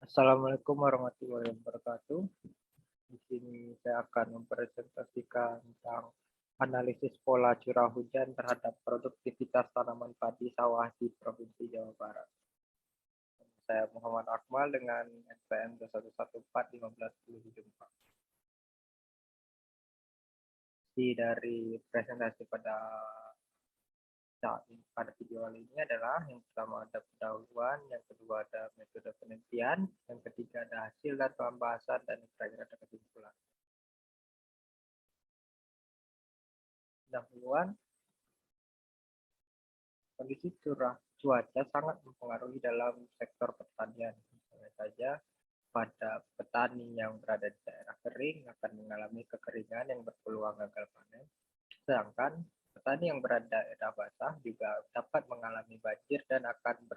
Assalamualaikum warahmatullahi wabarakatuh. Di sini saya akan mempresentasikan tentang analisis pola curah hujan terhadap produktivitas tanaman padi sawah di Provinsi Jawa Barat. Saya Muhammad Akmal dengan NPM 211451074. Dari presentasi pada video ini adalah yang pertama ada pendahuluan, yang kedua ada metode penelitian, yang ketiga ada hasil dan pembahasan, dan yang terakhir ada kesimpulan. Pendahuluan, kondisi cuaca sangat mempengaruhi dalam sektor pertanian. Misalnya saja, pada petani yang berada di daerah kering akan mengalami kekeringan yang berpeluang gagal panen, sedangkan petani yang berada di daerah basah juga dapat mengalami banjir dan akan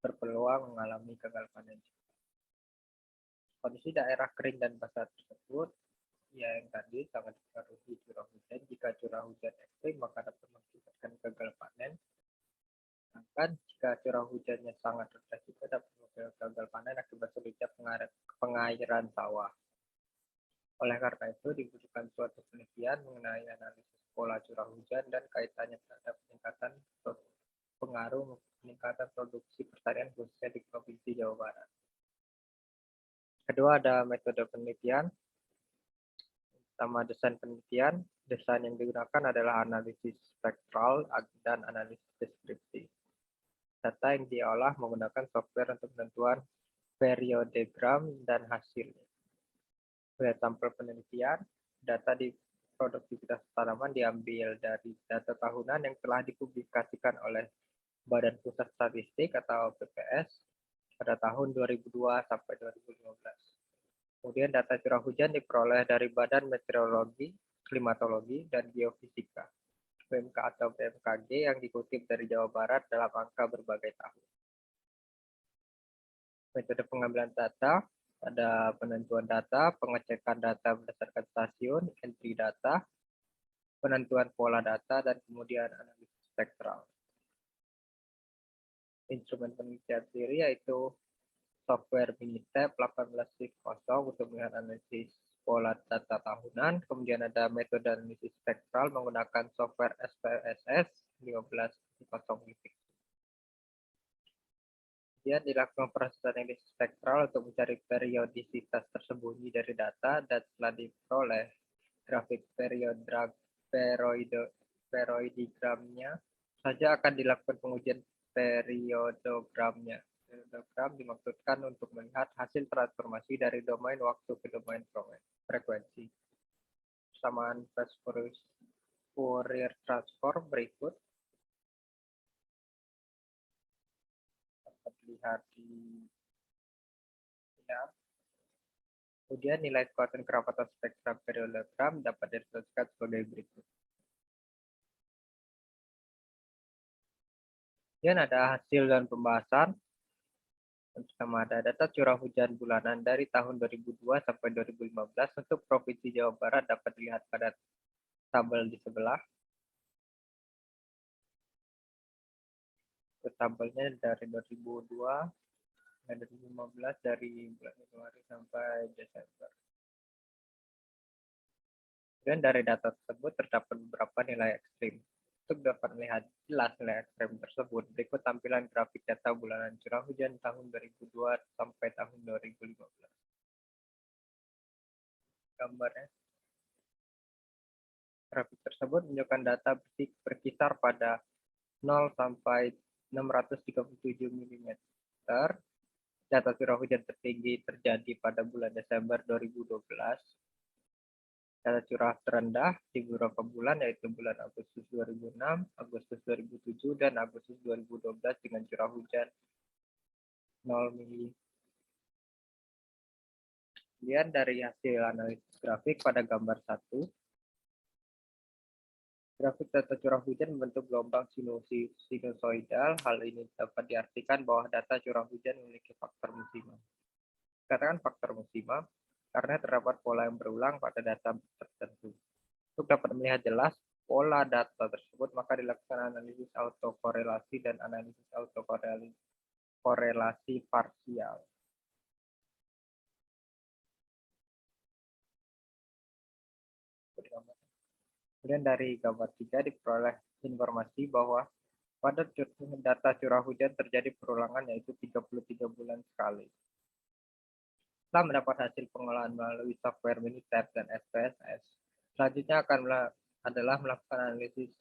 berpeluang mengalami gagal panen. Kondisi daerah kering dan basah tersebut yang tadi sangat dipengaruhi curah hujan. Jika curah hujan ekstrim maka dapat mengakibatkan gagal panen. Sedangkan jika curah hujannya sangat rendah juga dapat mengakibatkan gagal panen akibat sulitnya pengairan sawah. Oleh karena itu dibutuhkan suatu penelitian mengenai analisis pola curah hujan dan kaitannya terhadap pengaruh peningkatan produksi pertanian khususnya di Provinsi Jawa Barat. Kedua ada metode penelitian. Pertama desain penelitian. Desain yang digunakan adalah analisis spektral dan analisis deskripsi. Data yang diolah menggunakan software untuk penentuan periodogram dan hasilnya. Sebagai sampel penelitian, data di produktivitas tanaman diambil dari data tahunan yang telah dipublikasikan oleh Badan Pusat Statistik atau BPS pada tahun 2002 sampai 2015. Kemudian data curah hujan diperoleh dari Badan Meteorologi, Klimatologi, dan Geofisika (BMK atau BMKG) yang dikutip dari Jawa Barat dalam angka berbagai tahun. Metode pengambilan data ada penentuan data, pengecekan data berdasarkan stasiun, entry data, penentuan pola data, dan kemudian analisis spektral. Instrumen penelitian sendiri yaitu software Minitab 1860 untuk melihat analisis pola data tahunan. Kemudian ada metode analisis spektral menggunakan software SPSS 1500. Kemudian dilakukan proses analisis spektral untuk mencari periodisitas tersembunyi dari data, dan setelah diperoleh grafik periodogramnya saja akan dilakukan pengujian periodogramnya. Periodogram dimaksudkan untuk melihat hasil transformasi dari domain waktu ke domain frekuensi. Persamaan Fourier transform berikut dapat dilihat di ya. Kemudian nilai kekuatan kerapatan spektrum periodogram dapat direpresentasikan sebagai berikut. Kemudian ada hasil dan pembahasan. Pertama ada data curah hujan bulanan dari tahun 2002 sampai 2015 untuk Provinsi Jawa Barat dapat dilihat pada tabel di sebelah. Tabelnya dari 2002 dan 2015 dari bulan Januari sampai Desember. Dan dari data tersebut terdapat beberapa nilai ekstrim. Untuk dapat melihat jelas nilai ekstrem tersebut, berikut tampilan grafik data bulanan curah hujan tahun 2002 sampai tahun 2015. Gambarnya. Grafik tersebut menunjukkan data berkisar pada 0 sampai 637 mm. Data curah hujan tertinggi terjadi pada bulan Desember 2012. Data curah terendah di beberapa bulan yaitu bulan Agustus 2006, Agustus 2007, dan Agustus 2012 dengan curah hujan 0 mm. Kemudian dari hasil analisis grafik pada gambar 1, grafik data curah hujan membentuk gelombang sinusoidal. Hal ini dapat diartikan bahwa data curah hujan memiliki faktor musiman. Katakan faktor musiman karena terdapat pola yang berulang pada data tertentu. Untuk dapat melihat jelas pola data tersebut, maka dilakukan analisis autokorelasi dan analisis autokorelasi parsial. Kemudian dari gambar 3 diperoleh informasi bahwa pada data curah hujan terjadi perulangan yaitu 33 bulan sekali. Setelah mendapat hasil pengolahan melalui software Minitab dan SPSS, selanjutnya adalah melakukan analisis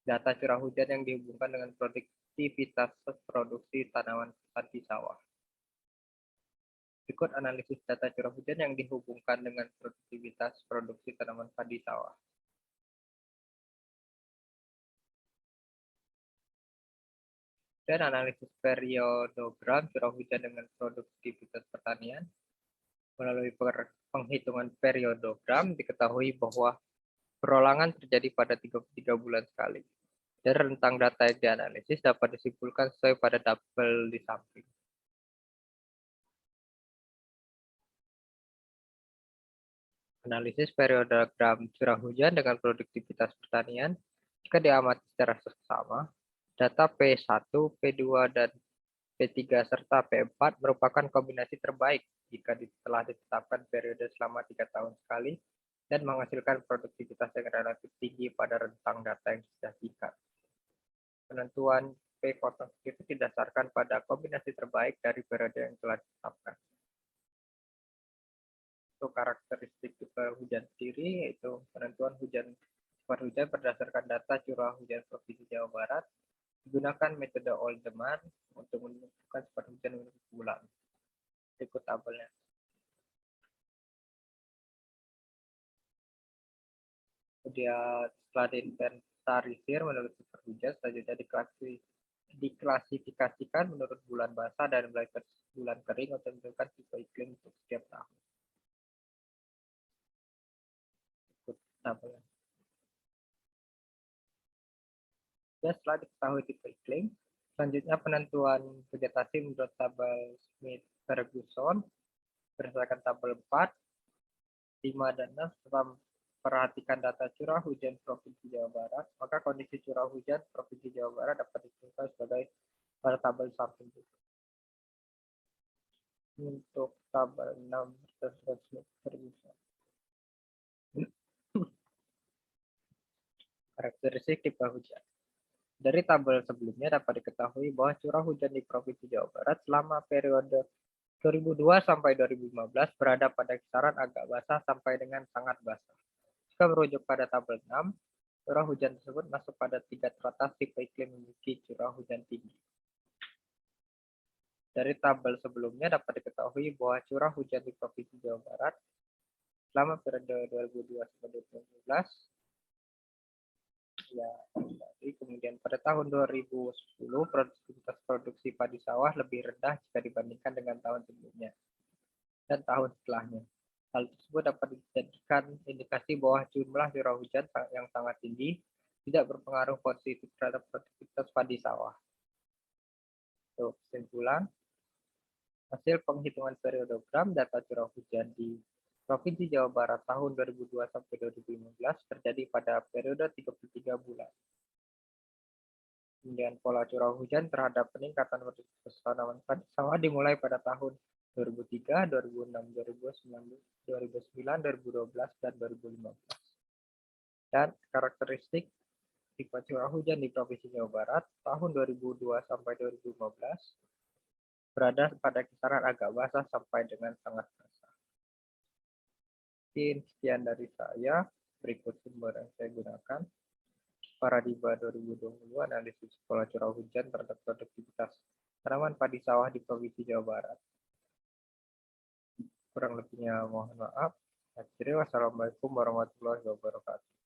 data curah hujan yang dihubungkan dengan produktivitas produksi tanaman padi sawah. Berikut analisis data curah hujan yang dihubungkan dengan produktivitas produksi tanaman padi sawah. Dan analisis periodogram curah hujan dengan produktivitas pertanian. Melalui penghitungan periodogram diketahui bahwa perulangan terjadi pada 33 bulan sekali. Dan rentang data yang dianalisis dapat disimpulkan sesuai pada tabel di samping. Analisis periodogram curah hujan dengan produktivitas pertanian. Jika diamati secara seksama, data P1, P2, dan P3 serta P4 merupakan kombinasi terbaik jika telah ditetapkan periode selama 3 tahun sekali dan menghasilkan produktivitas yang relatif tinggi pada rentang data yang sudah diikat. Penentuan P0 itu didasarkan pada kombinasi terbaik dari periode yang telah ditetapkan. Untuk karakteristik tipe hujan sendiri, yaitu penentuan hujan berdasarkan data curah hujan Provinsi Jawa Barat, digunakan metode all demand untuk menentukan sifat hujan menurut bulan. Berikut tabelnya. Kemudian setelah diinventarisir menurut sifat hujan, selanjutnya diklasifikasikan menurut bulan basah dan bulan kering untuk menentukan tipe iklim untuk setiap tahun. Berikut tabelnya. Ya, setelah diketahui tipe iklim, selanjutnya penentuan vegetasi menurut tabel Smith-Ferguson berdasarkan tabel 4, 5, dan 6 setelah perhatikan data curah hujan Provinsi Jawa Barat, maka kondisi curah hujan Provinsi Jawa Barat dapat ditentukan sebagai pada tabel samping. Untuk tabel 6 berdasarkan Smith-Ferguson. Karakteristik tipe hujan. Dari tabel sebelumnya dapat diketahui bahwa curah hujan di Provinsi Jawa Barat selama periode 2002 sampai 2015 berada pada kisaran agak basah sampai dengan sangat basah. Jika merujuk pada tabel 6, curah hujan tersebut masuk pada 3 teratas tipe iklim memiliki curah hujan tinggi. Dari tabel sebelumnya dapat diketahui bahwa curah hujan di Provinsi Jawa Barat selama periode 2002 sampai 2015 ya, kemudian pada tahun 2010 produktivitas produksi padi sawah lebih rendah jika dibandingkan dengan tahun sebelumnya dan tahun setelahnya. Hal tersebut dapat dijadikan indikasi bahwa jumlah curah hujan yang sangat tinggi tidak berpengaruh positif terhadap produktivitas padi sawah. Untuk kesimpulan, hasil penghitungan periodogram data curah hujan di Provinsi Jawa Barat tahun 2002 sampai 2015 terjadi pada periode 33 bulan. Kemudian pola curah hujan terhadap peningkatan produktivitas tanaman padi sawah dimulai pada tahun 2003, 2006, 2009, 2012, dan 2015. Dan karakteristik tipe curah hujan di Provinsi Jawa Barat tahun 2002 sampai 2015 berada pada kisaran agak basah sampai dengan sangat basah. Sekian dari saya. Berikut sumber yang saya gunakan. Paradigma 2020 analisis pola curah hujan terhadap produktivitas tanaman padi sawah di Provinsi Jawa Barat. Kurang lebihnya mohon maaf. Akhirnya, wassalamualaikum warahmatullahi wabarakatuh.